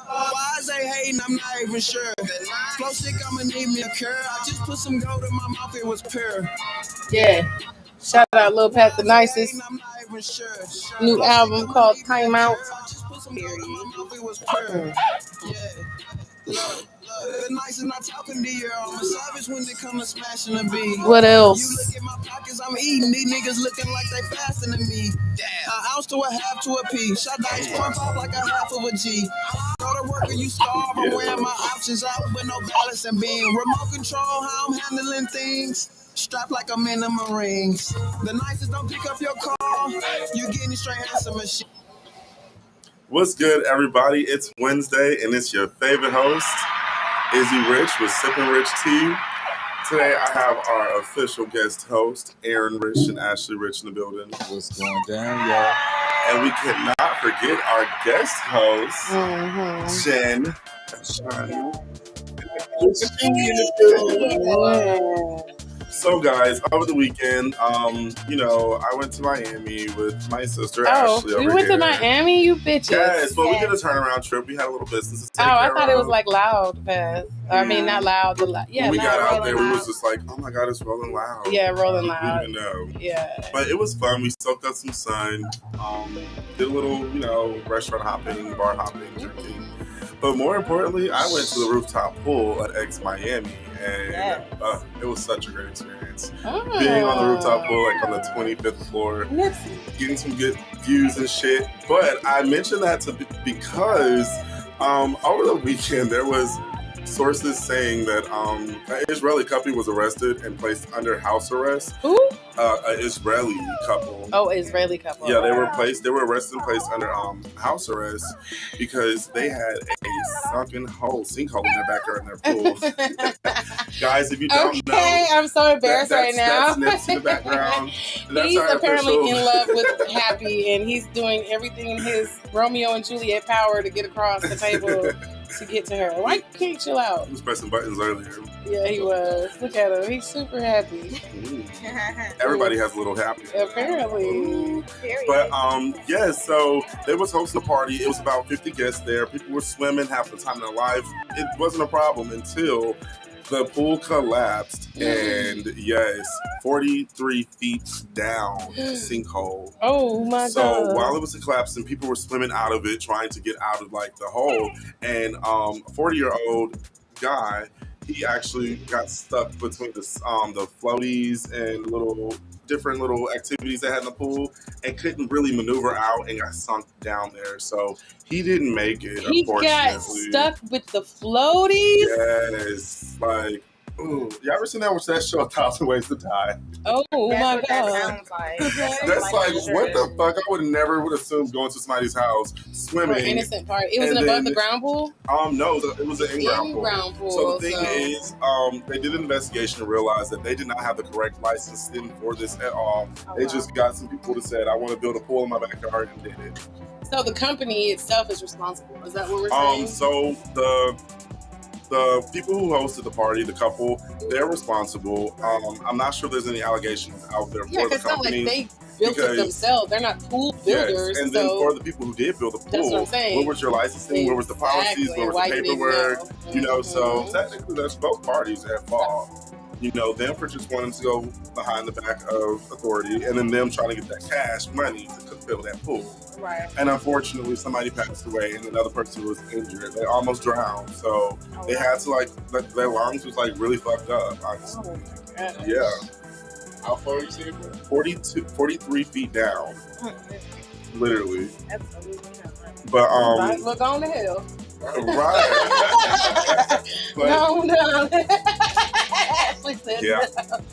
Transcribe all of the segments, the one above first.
Why is they hating? I'm not even sure. Flow sick, I'ma need me a cure. I just put some gold in my mouth, it was pure. Yeah. Shout out Lil Pat the Nicest. New album called Time Out. The nice is not talking to you. I'm a savage when they come to smashing the beat. What else? You look at my pockets, I'm eating. These niggas looking like they faster than me. An ounce to a half to a P. Shot dice pump off like a half of a G. Go to work and you starve. I'm wearing my options out with no balance and beam. Remote control, how I'm handling things. Strapped like I'm in the Marines. The nicest don't pick up your call. You getting straight answer machine. What's good, everybody? It's Wednesday, and it's your favorite host, Izzy Rich with Sippin' Rich Tea. Today, I have our official guest host, Aaron Rich and Ashley Rich in the building. What's going down, y'all? And we cannot forget our guest host, Jen. So, guys, over the weekend, I went to Miami with my sister Ashley. Oh, we went to Miami, you bitches. Yes, but we did a turnaround trip. We had a little business to take I care thought of. it was like loud fast. I mean, not loud, but loud. Yeah, when we loud, got out there, loud. we was just like, oh my God, it's rolling loud. Yeah, rolling loud. We didn't even know. Yeah. But it was fun. We soaked up some sun. Did a little, restaurant hopping, bar hopping, drinking. But more importantly, I went to the rooftop pool at X Miami, and it was such a great experience. Being on the rooftop pool, like on the 25th floor, getting some good views and shit. But I mentioned that because over the weekend there was sources saying that an Israeli couple was arrested and placed under house arrest. Who? An Israeli couple. Oh, Israeli couple. Yeah, they were arrested and placed under house arrest because they had a sinkhole in their backyard in their pool. Guys, if you don't know, I'm so embarrassed right now. That's Nips in the background. He's apparently in love with Happy, and he's doing everything in his Romeo and Juliet power to get across the table to get to her. Why can't you chill out? He was pressing buttons earlier. Yeah, he was. Look at him. He's super happy. Everybody has a little happy. Apparently. But so they was hosting a party. It was about 50 guests there. People were swimming half the time in their life. It wasn't a problem until the pool collapsed, and 43 feet down, sinkhole. Oh my God! So while it was collapsing, people were swimming out of it, trying to get out of like the hole. And a 40-year-old guy, he actually got stuck between the floaties and different little activities they had in the pool, and couldn't really maneuver out and got sunk down there. So he didn't make it. He got stuck with the floaties. Yes, like. Ooh, you ever seen that show, 1,000 Ways to Die? Oh my God. That sounds like. That's like what the fuck? I would never assume going to somebody's house, swimming. For innocent part. It was an above the ground pool? No, it was an in-ground pool. So the thing is, they did an investigation and realized that they did not have the correct licensing for this at all. They just got some people that said, I want to build a pool in my backyard, and did it. So the company itself is responsible. Is that what we're saying? So the people who hosted the party, the couple, they're responsible. I'm not sure there's any allegations out there for the company. Yeah, it's not like they built it themselves. They're not pool builders. Yes. And then for the people who did build the pool, what was your licensing? Where was the policies? Where was the paperwork? So technically there's both parties at fault. Them for just wanting to go behind the back of authority, and then them trying to get that cash money to build that pool. Right. And unfortunately, somebody passed away, and another person was injured. They almost drowned, so they had to their lungs was really fucked up. Honestly, yeah. How far you say? 43 feet down, literally. Absolutely. But look on the hill. Right. No. Yeah,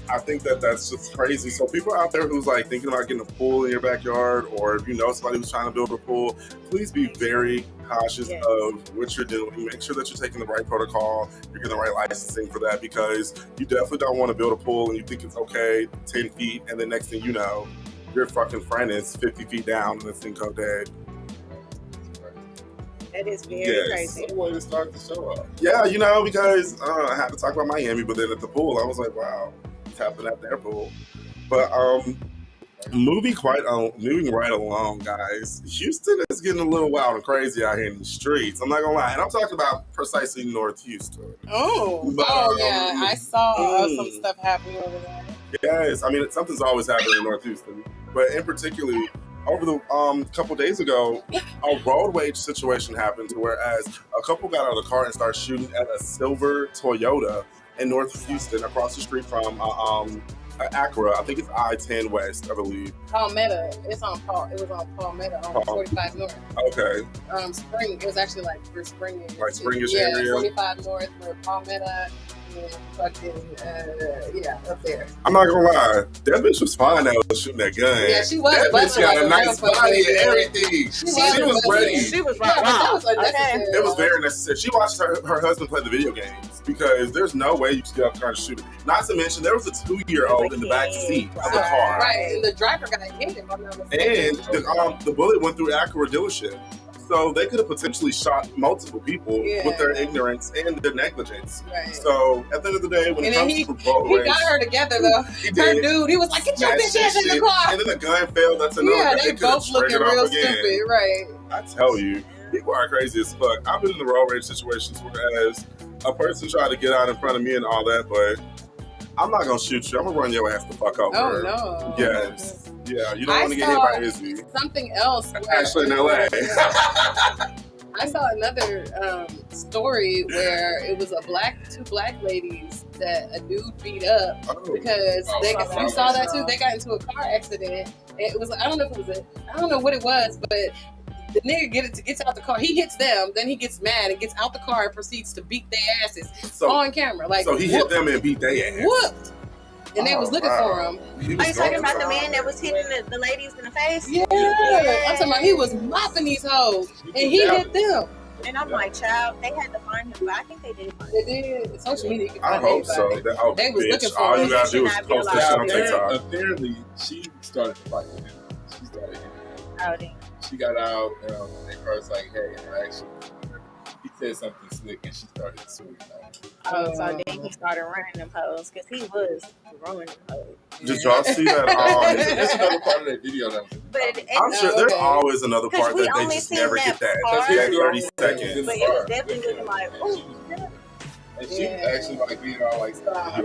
I think that's just crazy. So people out there who's thinking about getting a pool in your backyard, or if you know somebody who's trying to build a pool, please be very cautious of what you're doing. Make sure that you're taking the right protocol, you're getting the right licensing for that, because you definitely don't want to build a pool and you think it's okay, 10 feet, and the next thing you know, your fucking friend is 50 feet down and this thing goes dead. That is very crazy. Some way to start the show up. Yeah, because I had to talk about Miami, but then at the pool, I was like, wow, it's happening at their pool. But Moving right along, guys. Houston is getting a little wild and crazy out here in the streets. I'm not gonna lie, and I'm talking about precisely North Houston. But, Yeah, I saw some stuff happening over there. Yes, I mean something's always happening in North Houston, but in particular, over the couple days ago, a road rage situation happened, whereas a couple got out of the car and started shooting at a silver Toyota in North Houston, across the street from Acura. I think it's I-10 West, I believe. Palmetto. It was on Palmetto on 45 North. Okay. Spring. It was actually like for Spring. Like Springish yeah, area. 45 North where Palmetto and fucking up there. I'm not gonna lie, that bitch was fine that was shooting that gun. Yeah, she was. That bitch got a nice body and everything. She was ready. She was Yeah, but that right. was unnecessary. It was very necessary. She watched her husband play the video games because there's no way you could get up there and shoot it. Not to mention, there was a 2-year-old in the back seat of the car. Right, and the driver got hit, if I'm not mistaken. And the bullet went through Acura dealership. So they could have potentially shot multiple people with their ignorance and their negligence. Right. So at the end of the day, when it comes to road he rage, got her together though. Her dude, he was like, "Get your bitch ass in the car." And then the gun failed. That's another. Yeah, gun. they both looking real stupid, right? I tell you, people are crazy as fuck. I've been in the road rage situations whereas a person tried to get out in front of me and all that, but I'm not gonna shoot you. I'm gonna run your ass the fuck over. Oh no. Yes. Yeah, you don't want to get hit by Izzy. Something else. Actually, in LA. I saw another story where it was two black ladies that a dude beat up because you saw that too. They got into a car accident. It was I don't know what it was, but the nigga gets out the car. He hits them, then he gets mad and gets out the car and proceeds to beat their asses on camera. Like so he hit them and beat their ass. Whooped. And they was looking for him. Are you talking about the man that was hitting the ladies in the face? Yeah. I'm talking about he was mopping these hoes and he hit them. And I'm like, child, they had to find him, but I think they did find him. They did. Social media. I hope so. They was looking for all him. you gotta do is post that shit on TikTok. Apparently, she started to fight with him. She started hitting him. Oh, damn. She got out, and they first like, hey, interaction. He said something slick, and she started to sweet. So then he started running them hoes because he was throwing them hoes. Did y'all see that? That's another part of that video. I'm sure there's always another part that they just never get that 30 seconds. But it was definitely looking like, oh, and she was actually like being all like, stop.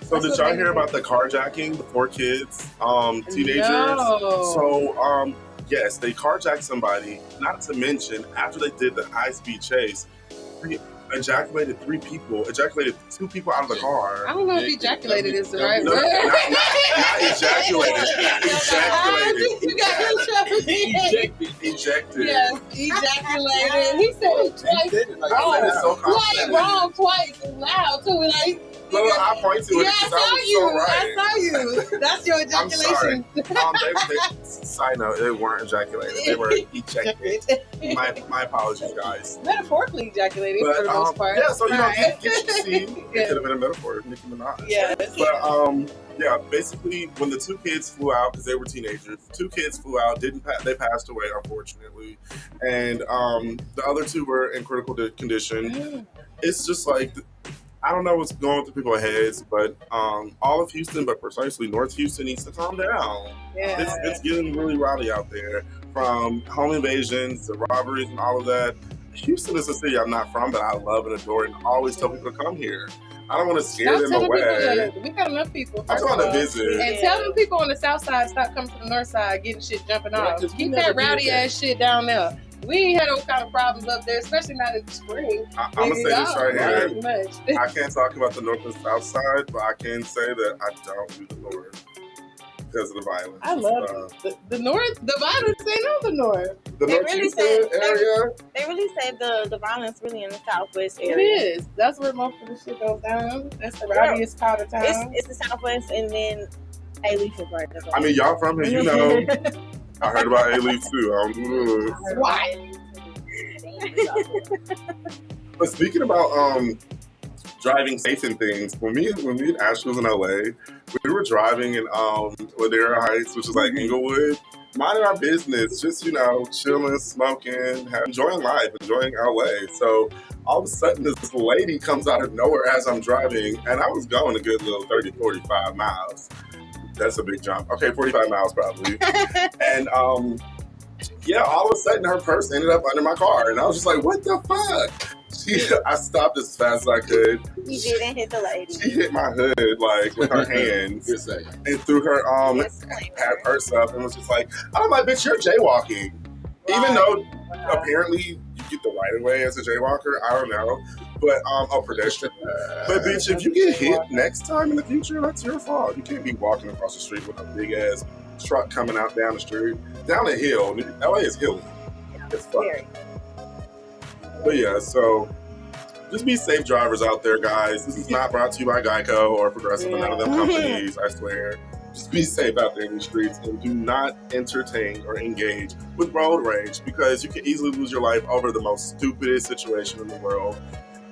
So did y'all hear about the carjacking, the 4 kids, teenagers? No. So yes, they carjacked somebody. Not to mention, after they did the high-speed chase, ejaculated 2 people out of the car. I don't know if ejaculated is the right No, word. not ejaculated. Ejaculated. You got Ejected. Yes, ejaculated. He said it twice. Wrong twice loud too. Like, no, I point to it. Yeah, I saw you. That's your ejaculation. They, side note, they weren't ejaculated. They were ejected. My apologies, guys. Metaphorically ejaculated But, for the most part. Yeah, so get you see. Yeah. It could have been a metaphor, Nicki Minaj. Yeah. But yeah, basically, when the 2 kids flew out because they were teenagers, 2 kids flew out. They passed away, unfortunately, and the other 2 were in critical condition. It's just like, I don't know what's going through people's heads, but all of Houston, but precisely North Houston, needs to calm down. Yeah. It's getting really rowdy out there, from home invasions to robberies and all of that. Houston is a city I'm not from, but I love and adore, and always tell people to come here. I don't want to scare them away. We got enough people. I'm going to visit. And tell them people on the south side stop coming to the north side getting shit jumping off. Keep that rowdy ass shit down there. We ain't had those kind of problems up there, especially not in the spring. I'm going to say this right here. Much. I can't talk about the north and south side, but I can say that I don't do the north because of the violence. I love the north. The violence ain't on the north. The North Houston area. They really say the violence really in the southwest It area. is. That's where most of the shit goes down. That's the rowdiest part of town. It's the southwest, and then A-Leaf is right there. I mean, y'all from here, you know. I heard about A-Leaf too. Why? But speaking about driving safe and things, when me and Ashley was in LA, we were driving in Ladera Heights, which is like Inglewood, minding our business, just, chilling, smoking, enjoying life, enjoying LA. So all of a sudden this lady comes out of nowhere as I'm driving, and I was going a good little 30, 45 miles. That's a big jump. Okay, 45 miles probably. And yeah, all of a sudden her purse ended up under my car, and I was just like, "What the fuck?" I stopped as fast as I could. You didn't hit the lady. She hit my hood like with her hands and threw her had purse up and was just like, "I'm like, bitch, you're jaywalking." Wow. Even though apparently you get the right of way as a jaywalker, I don't know, but a pedestrian. But bitch, if you get hit next time in the future, that's your fault. You can't be walking across the street with a big ass truck coming out down the street, down the hill. LA is hilly. It's fun. But yeah, so just be safe drivers out there, guys. This is not brought to you by Geico or Progressive or none of them companies, I swear. Just be safe out there in the streets and do not entertain or engage with road rage because you can easily lose your life over the most stupidest situation in the world.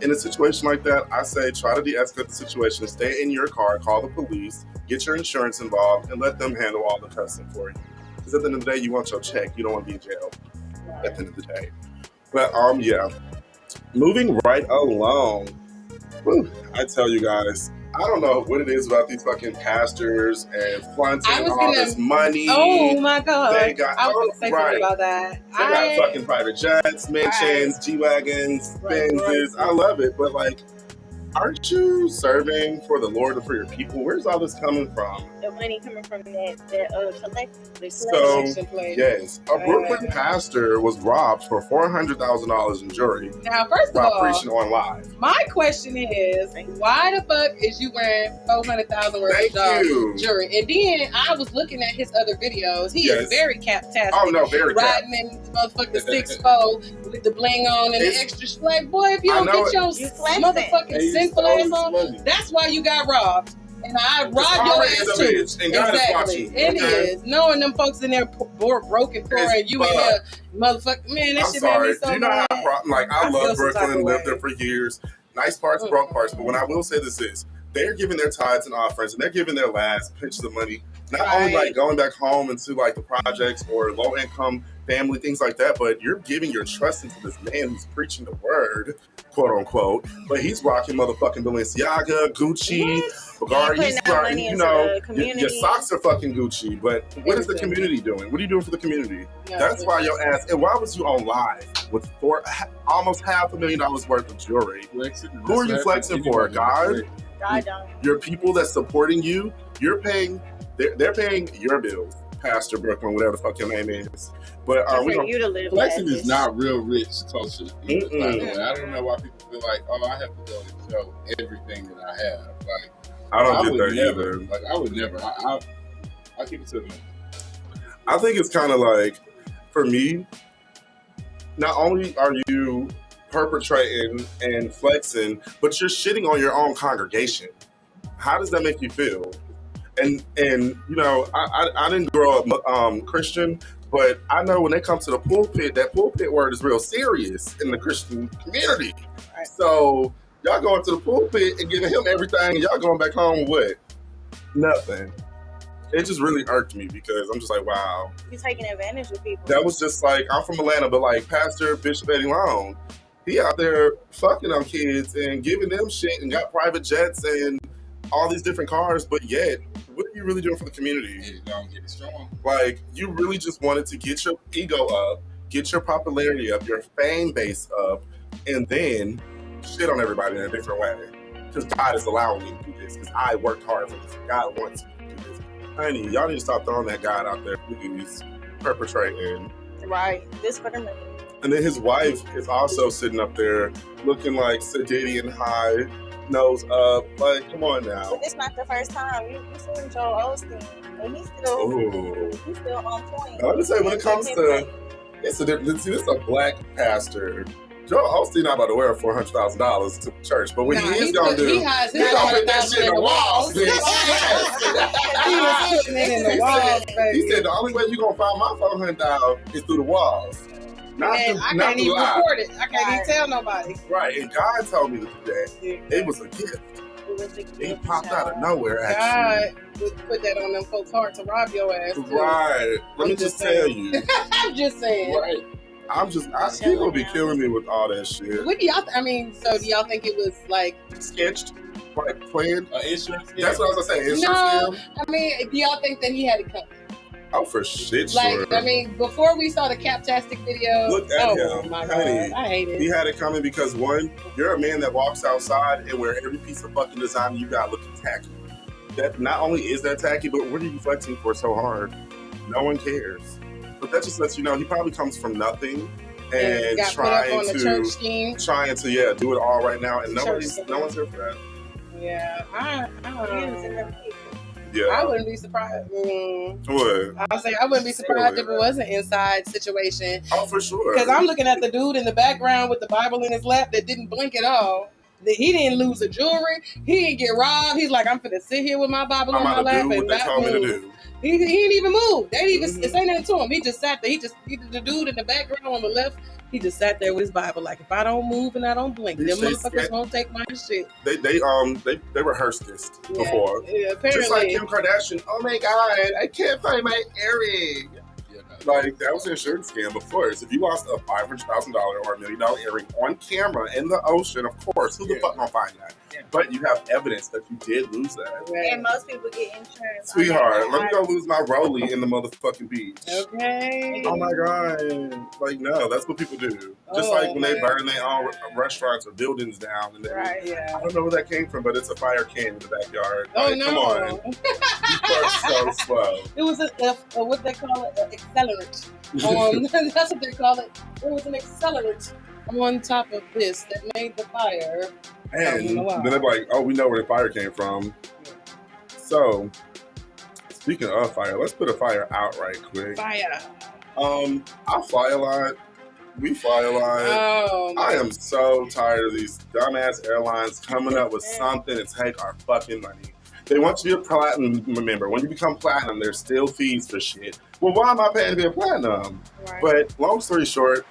In a situation like that, I say try to de-escalate the situation. Stay in your car, call the police, get your insurance involved, and let them handle all the cussing for you. Because at the end of the day, you want your check. You don't want to be in jail at the end of the day. But yeah, moving right along. Whew, I tell you guys, I don't know what it is about these fucking pastors and flaunting all this money. Oh my God. They got, I was going to say something about that. They got fucking private jets, mansions, G-Wagons, Benzes. I love it, but like, aren't you serving for the Lord and for your people? Where's all this coming from? The money coming from that collection. So, yes, a Brooklyn pastor was robbed for $400,000 in jewelry. Now, first of all, preaching on live. My question is, why the fuck is you wearing $400,000 worth of jewelry? And then I was looking at his other videos. He is very captastic. Oh no, very riding in motherfucking 6'4" with the bling on and the extra like, boy, if you don't get your motherfucking sinful ass on, that's why you got robbed. And I robbed your ass too. And God is watching. It is. Knowing them folks in there broken poor and you in there, motherfucker. Man, that shit made me so Do you know mad. how I love Brooklyn, lived there for years. Nice parts, broke parts. But what I will say this is, they're giving their tithes and offerings, and they're giving their last pinches of money. Not only like going back home into like the projects or low income family, things like that, but you're giving your trust into this man who's preaching the word, quote unquote. But he's rocking motherfucking Balenciaga, Gucci, Bulgari. He's starting, you know, your socks are fucking Gucci. But what is the community doing? What are you doing for the community? That's why your ass. And why was you on live with almost $500,000 worth of jewelry? Who are you flexing for? God? Your people that's supporting you, you're paying. They're paying your bills, Pastor Brooklyn, whatever the fuck your name is. But flexing is not real rich culture. By the way, I don't know why people feel like, oh, I have to go and show everything that I have. Like, I don't get that either. Like, I would never. I'll keep it to them. I think it's kind of like, for me, not only are you perpetrating and flexing, but you're shitting on your own congregation. How does that make you feel? And you know, I didn't grow up Christian, but I know when they come to the pulpit, that pulpit word is real serious in the Christian community. Right. So y'all going to the pulpit and giving him everything, and y'all going back home with nothing. It just really irked me because I'm just like, wow. You're taking advantage of people. That was just like, I'm from Atlanta, but like Pastor Bishop Eddie Long, he out there fucking on kids and giving them shit and got private jets and all these different cars, but yet, what are you really doing for the community? Don't get it strong. Like, you really just wanted to get your ego up, get your popularity up, your fan base up, and then shit on everybody in a different way. Because God is allowing me to do this, because I worked hard for this. God wants me to do this. Honey, y'all need to stop throwing that God out there, please, perpetrating. Right. This for the money. And then his wife is also sitting up there looking like Sadidian high, nose up. Like, come on now. But it's not the first time. You seen Joel Osteen, and he's still on point. Now, let me say, when it comes to, it's a different. See, this is a black pastor. Joel Osteen not about to wear $400,000 to church, but what he is gonna do, he's gonna put that shit in the walls. He was putting it in the walls. He said the only way you gonna find my $400,000 is through the walls. I can't even report it. I can't even tell nobody. Right, and God told me that it was a gift. It popped out of nowhere, actually. God would put that on them folks' heart to rob your ass. Right. Let me just tell you. I'm just saying. Right. People be killing me with all that shit. What do y'all? So do y'all think it was like sketched? like playing insurance. That's what I was gonna say. Insurance No, scam? I mean, do y'all think that he had it coming? Oh, for shit, Like, sure. I mean, before we saw the Captastic video, Look at him, my honey. God, I hate it. He had it coming because one, you're a man that walks outside and where every piece of fucking design you got looking tacky. That not only is that tacky, but what are you flexing for so hard? No one cares. But that just lets you know he probably comes from nothing and got put up trying on the to church scheme. do it all right now, and no one's here for that. Yeah, I Yeah, wouldn't be surprised. what? I say I wouldn't be surprised if it was an inside situation. Oh, for sure. Because I'm looking at the dude in the background with the Bible in his lap that didn't blink at all. That he didn't lose the jewelry. He didn't get robbed. He's like, I'm finna sit here with my Bible on my lap do what and they not told me to move. do. He didn't even move. They didn't even say nothing to him. He just sat there. The dude in the background on the left. He just sat there with his Bible, like, if I don't move and I don't blink, them motherfuckers won't take my shit. They rehearsed this before. Yeah, apparently. Just like Kim Kardashian. Oh my God, I can't find my earring. Like, that was an insurance scam, of course. If you lost a $500,000 or $1 million earring on camera in the ocean, of course, who the fuck gonna find that? Yeah. But you have evidence that you did lose that. And most people get insurance. Sweetheart, let me go lose my rollie in the motherfucking beach. Okay. Oh my God. Like, no, that's what people do. Just like when they burn their own restaurants or buildings down. And Right, yeah. I don't know where that came from, but it's a fire can in the backyard. Oh, like, no. Come on. You are so slow. It was what they call it, an accelerant. That's what they call it. It was an accelerant on top of this that made the fire. And then they're like, oh, we know where the fire came from. So, speaking of fire, let's put a fire out right quick. Fire. I fly a lot. We fly a lot. Oh, I am so tired of these dumbass airlines coming up with something to take our fucking money. They want you to be a platinum member. When you become platinum, there's still fees for shit. Well, why am I paying to be a platinum? Right. But long story short,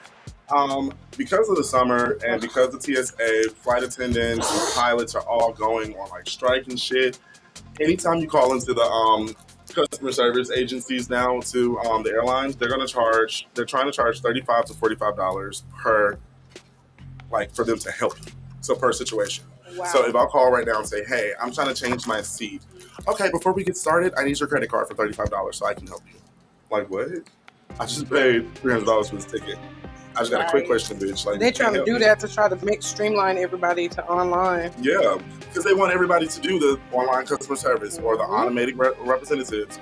because of the summer and because of TSA, flight attendants and pilots are all going on like strike and shit. Anytime you call into the customer service agencies now to the airlines, they're trying to charge $35 to $45 per, like, for them to help you. So per situation. Wow. So if I call right now and say, hey, I'm trying to change my seat. Okay, before we get started, I need your credit card for $35 so I can help you. Like, what? I just paid $300 for this ticket. I just got a quick question, bitch. Like, they're trying to do that to try to streamline everybody to online. Yeah, because they want everybody to do the online customer service or the automated representatives.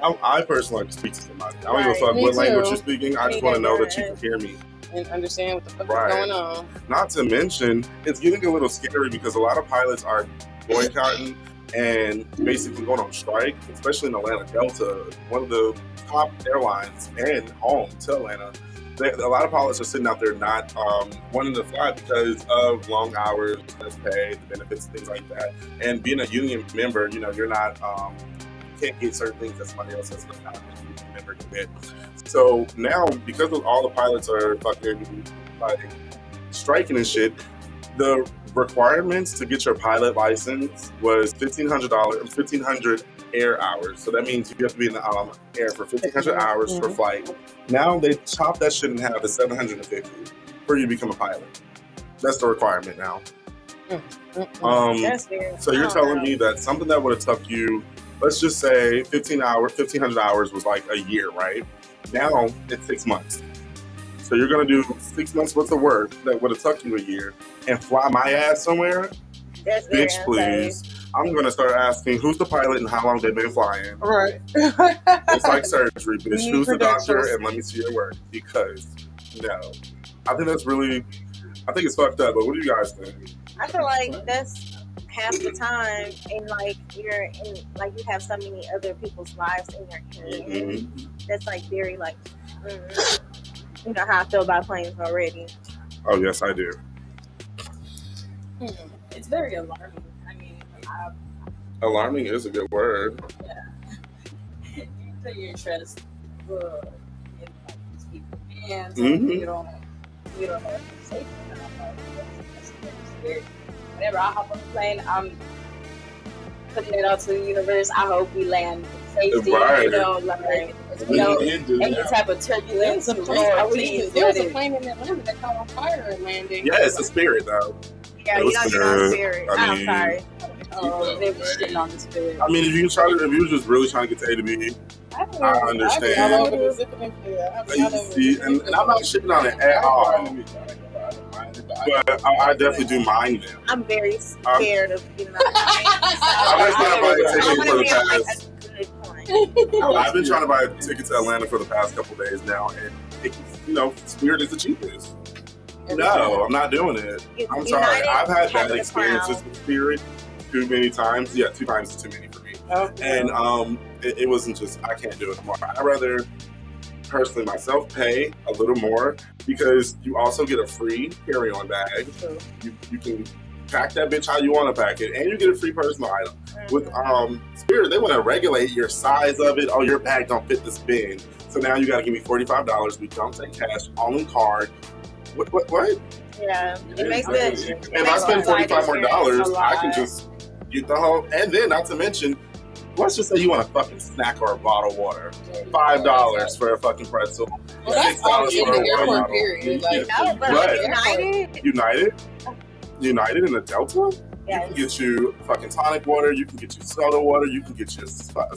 I personally like to speak to somebody. I don't give a fuck what language you're speaking. I just want to know that you can hear me. And understand what the fuck is going on. Not to mention, it's getting a little scary because a lot of pilots are boycotting and basically going on strike, especially in Atlanta. Delta, one of the top airlines and home to Atlanta. A lot of pilots are sitting out there not wanting to fly because of long hours, less pay, the benefits, things like that. And being a union member, you know, you're not, can't get certain things that somebody else has not a union member can get. So now, because of all the pilots are fucking like striking and shit, the requirements to get your pilot license was $1,500 air hours. So that means you have to be in the air for 1,500 hours per flight. Now they chop that shit in half to 750 for you to become a pilot. That's the requirement now. So you're telling me that something that would have took you, let's just say 1,500 hours was like a year, right? Now it's 6 months. So you're gonna do 6 months worth of work that would have took you a year and fly my ass somewhere? Bitch, please. I'm gonna start asking who's the pilot and how long they've been flying. Right. It's like surgery, bitch. Who's the doctor and let me see your work? Because no, I think it's fucked up. But what do you guys think? I feel like that's half the time, and like you're in, like you have so many other people's lives in your hands. That's like very like, you know how I feel about planes already. Oh yes, I do. It's very alarming. I mean, alarming is a good word. Yeah. You put your trust in like these people's hands. You don't know safety. That's very scary. Whenever I hop on the plane, I'm putting it out to the universe. I hope we land with safety. Right. You know, like any type of turbulence. There was a plane in Atlanta that caught on fire and landing. Yeah, it's a spirit though. Yeah, It you was don't get on good. spirit. I I'm mean- sorry. Oh, they were shitting on the spirit. I mean, if you were just really trying to get to A to B, I understand. All over the zipping and see, and I'm not shitting on it at all. But I definitely do mind them. I'm very scared of getting on I've been trying to buy a ticket for the past. good point. I've been trying to buy a ticket to Atlanta for the past couple days now, and Spirit is the cheapest. No, I'm not doing it. I'm sorry. I've had bad experiences with Spirit too many times. Yeah, 2 times is too many for me. Okay. And it wasn't just, I can't do it anymore. I'd rather personally myself pay a little more because you also get a free carry-on bag. You can pack that bitch how you want to pack it, and you get a free personal item. With Spirit, they want to regulate your size of it. Oh, your bag don't fit this bin, so now you got to give me $45. We don't take cash, only card. What? Yeah, it makes it. If I spend $45 more, I can just get the whole. And then, not to mention, let's just say you want a fucking snack or a bottle of water. $5 for a fucking pretzel. Well, that's all $6 in for the a water airport bottle. period. Like, No, but United in the Delta? Yes. You can get you fucking tonic water, you can get you soda water, you can get you a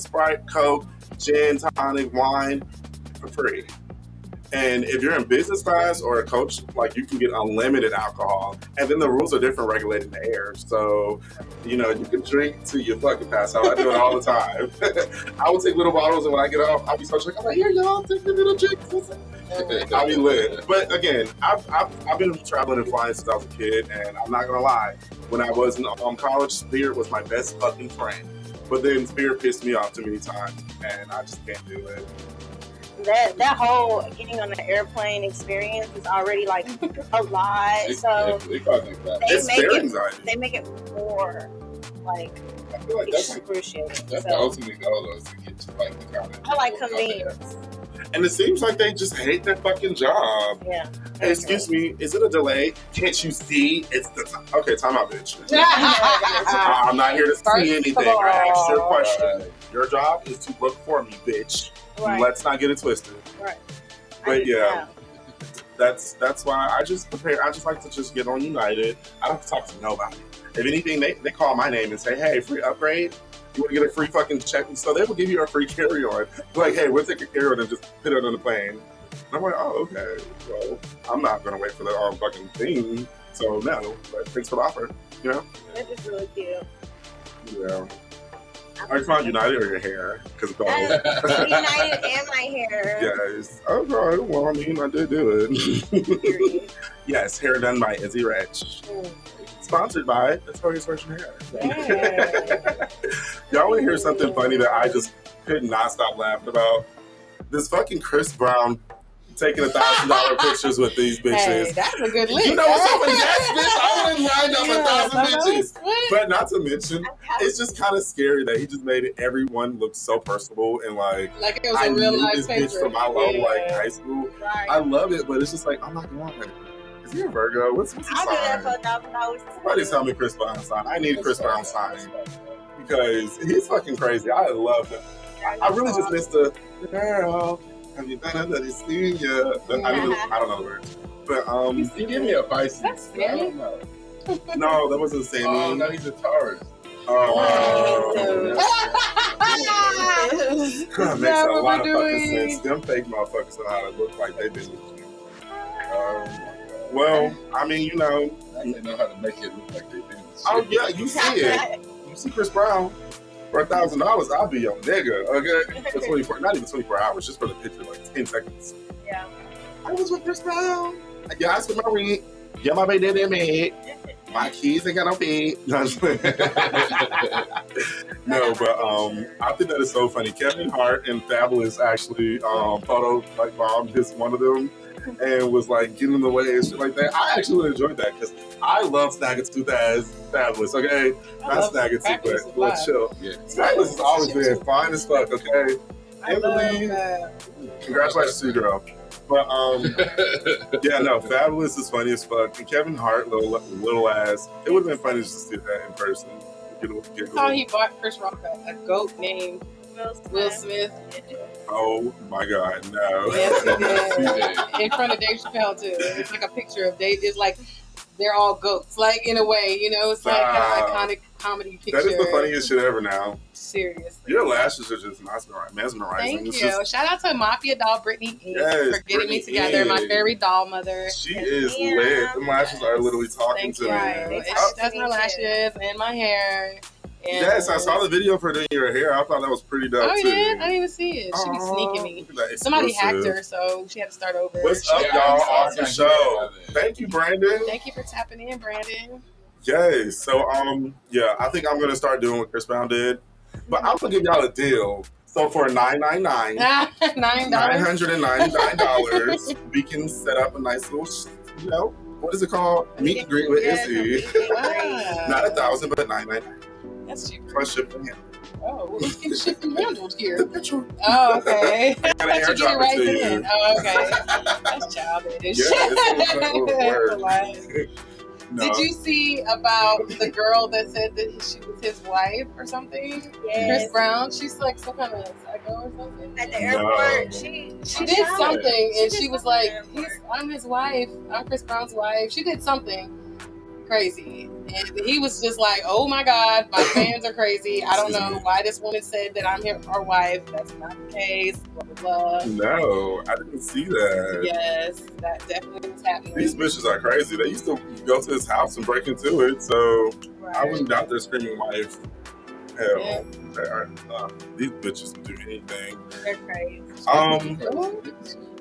Sprite, Coke, gin, tonic, wine for free. And if you're in business class or a coach, like you can get unlimited alcohol. And then the rules are different regulating the air. So, you can drink till you fucking pass out. I do it all the time. I would take little bottles, and when I get off, I'll be so drunk. I'm like, here, y'all, take the little drinks. I'll be lit. But again, I've been traveling and flying since I was a kid, and I'm not gonna lie. When I was in college, Spirit was my best fucking friend. But then Spirit pissed me off too many times, and I just can't do it. That whole getting on the airplane experience is already like a lot. So they make it more like I feel like that's excruciating. the ultimate goal, though, is to get to like the kind of. I like convenience. And it seems like they just hate their fucking job. Yeah. Hey, excuse me, is it a delay? Can't you see? It's the time. Okay, time out, bitch. I'm not here to see anything. I asked you a question. Your job is to look for me, bitch. Right. Let's not get it twisted. Right. But yeah, that's why I just prepare. I just like to just get on United. I don't have to talk to nobody. If anything, they call my name and say, hey, free upgrade. You want to get a free fucking check? So they will give you a free carry-on. Like, hey, we'll take a carry-on and just put it on the plane. And I'm like, oh, okay. Well, I'm not going to wait for the fucking thing. So, no. But thanks for the offer. That is really cute. Yeah. Are you talking about United or your hair? Because both. United and my hair. Yes. Okay. Well, I mean, I did do it. Yes, hair done by Izzy Rich. Sponsored by Victoria's Version Hair. Y'all want to hear something funny that I just could not stop laughing about? This fucking Chris Brown taking $1,000 pictures with these bitches. Hey, that's a good link. You know what's so funny? Yes, bitch, I would have lined up 1,000 bitches. But not to mention, it's just kind of scary that he just made everyone look so personable and like it was I a real knew life this paper. bitch from my low high school. Right. I love it, but it's just like I'm not gonna lie. Is he a Virgo? What's his I'll do that sign? for $1,000. Somebody tell me Chris Brown's sign. I need Chris Brown's sign because he's fucking crazy. I love him. I really just missed the girl. Have you done another senior? I don't know the words. But You give me a Pisces. That's I scary. don't know. no, that wasn't Sammy. Oh, no, he's a Taurus. That makes a lot of fucking sense. Them fake motherfuckers know how to look like they do. Well, I mean, They know how to make it look like they do. oh yeah, you see it. You see Chris Brown for $1,000, I'll be your nigga. Okay, for 24, not even 24 hours, just for the picture, like 10 seconds. Yeah. I was with Chris Brown. Yeah, I spent my rent. Yeah, my baby did me. My kids ain't got no feet. No, but I think that is so funny. Kevin Hart and Fabulous actually photo like bombed his one of them and was like getting in the way and shit like that. I actually really enjoyed that because I love Snaggletooth as Fabulous. Okay, not Snaggletooth, but chill. Yeah. Snaggletooth has always been fine as fuck. Okay, Emily, congratulations to you, girl. But yeah, no, Fabulous is funny as fuck. And Kevin Hart, little ass. It would have been funny just to see that in person. How he bought Chris Rock a goat named Will Smith. Oh my God, no. Yes, he did. In front of Dave Chappelle too. It's like a picture of Dave. It's like they're all goats. Like, in a way, you know, it's like an iconic comedy picture. That is the funniest shit ever now. Seriously. Your lashes are just mesmerizing. Thank It's you. just, Shout out to Mafia Doll Brittany Inc. for getting me together. My fairy doll mother. She is lit. The lashes are literally talking to me. And she does my lashes and my hair. And yes, I saw the video for doing your hair. I thought that was pretty dope. Oh, you too. did? I didn't even see it. She be sneaking me. Somebody hacked her, so she had to start over. What's up, y'all? Awesome show. Thank you, Brandon. Thank you for tapping in, Brandon. Yes. So, yeah, I think I'm gonna start doing what Chris Brown did, but I'm gonna give y'all a deal. So for $9.99, $999, we can set up a nice little, you know, what is it called? Meet and greet with Izzy. Not 1,000, but $9.99. That's cheap. Plus shipping. Oh, who's getting shipped and handled here? Oh, okay. I thought you get it right then. Oh, okay. That's childish. No. Did you see about the girl that said that she was his wife or something? Yes. Chris Brown. She's like some kind of psycho or something. At the airport, she did something, and she was like, "I'm his wife. I'm Chris Brown's wife." She did something crazy, and he was just like, "Oh my God, my fans are crazy. I don't know why this woman said that I'm her wife. That's not the case." Blah blah blah. No, I didn't see that. Yes, that definitely was happening. These bitches are crazy. They used to go to his house and break into it, so I wouldn't doubt they're screaming wife. Hell, they are. These bitches can do anything. They're crazy.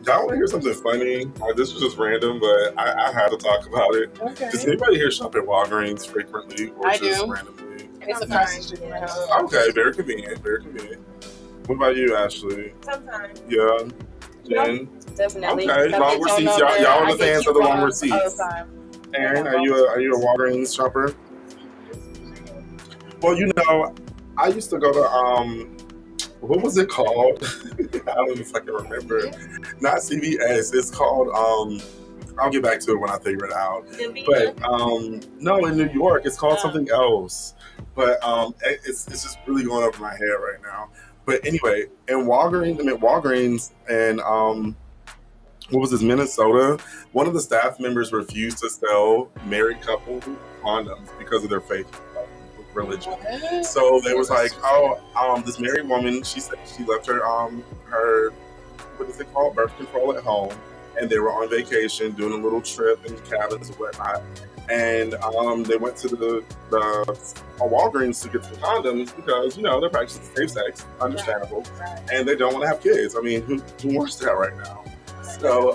Y'all want to hear something funny? This was just random, but I had to talk about it. Okay. Does anybody here shop at Walgreens frequently or just randomly? It's across the street from my house. Okay, very convenient. Very convenient. What about you, Ashley? Sometimes. Yeah. Jen? Definitely. Okay, long receipts. Y'all are the fans of the long receipts. Aaron, are you a Walgreens shopper? Well, you know, I used to go to what was it called? I don't know if I can remember. Not CVS. It's called I'll get back to it when I figure it out. But no, in New York, it's called something else. But it's just really going up in my head right now. But anyway, in Walgreens and what was this, Minnesota? One of the staff members refused to sell married couple condoms because of their faith religion. So they was like, this married woman, she said she left her what is it called, birth control at home, and they were on vacation doing a little trip in the cabins and whatnot. And they went to the Walgreens to get some condoms because, you know, they're practicing safe sex, understandable, and they don't want to have kids. I mean, who wants that right now? So,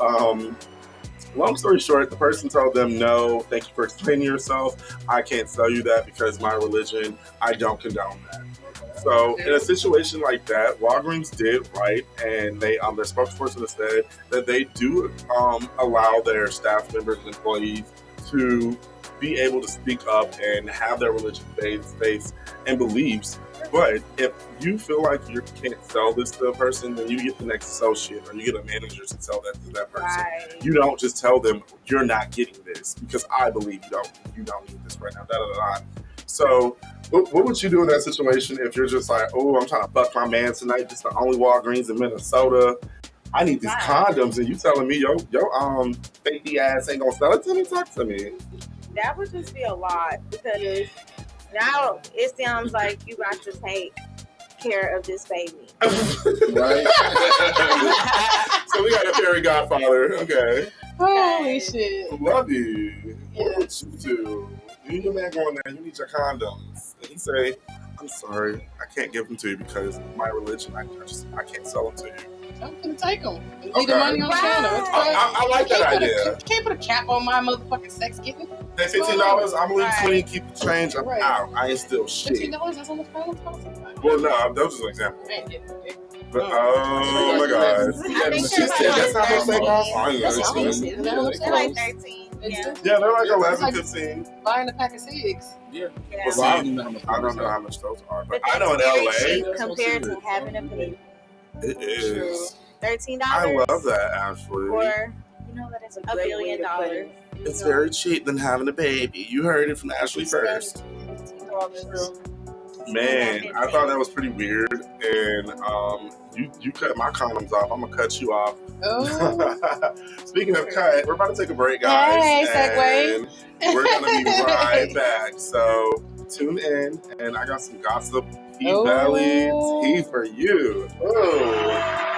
long story short, the person told them, no, thank you for explaining yourself. I can't sell you that because my religion, I don't condone that. So in a situation like that, Walgreens did right, and their spokesperson said that they do allow their staff members and employees to be able to speak up and have their religious faith and beliefs. But if you feel like you can't sell this to a person, then you get the next associate or you get a manager to sell that to that person. Right. You don't just tell them you're not getting this because I believe you don't need this right now. So what would you do in that situation if you're just like, oh, I'm trying to fuck my man tonight. This is the only Walgreens in Minnesota. I need these condoms, and you telling me your fakey ass ain't gonna sell it to me? Talk to me. That would just be a lot because now it sounds like you got to take care of this baby. Right? So we got a fairy godfather. Okay. Holy shit. Love you. What would you do? You and your man go in there, you need your condoms. And he say, I'm sorry, I can't give them to you because my religion, I can't sell them to you. I'm gonna take them. Leave the money on the counter. I like that idea. You can't put a cap on my motherfucking sex kitten. That $15, I'm gonna leave 20, keep the change. I'm out. I ain't still shit. $15, that's almost $5. Well, no, that was just an example. I ain't getting it. But, oh my God. That's how much they cost. They're like 13. Yeah, they're like 11, 15. Buying a pack of cigs. Yeah. Well, see, I don't know how much those are, but I know in LA. Compared to having a baby. It is. $13. I love that, actually. Or, that is $1 billion. It's very cheap than having a baby. You heard it from Ashley first. Man, I thought that was pretty weird. And you cut my condoms off. I'm gonna cut you off. Oh. Speaking of cut, we're about to take a break, guys. Hey, segue. And we're gonna be right back. So tune in, and I got some gossip, belly tea for you. Oh.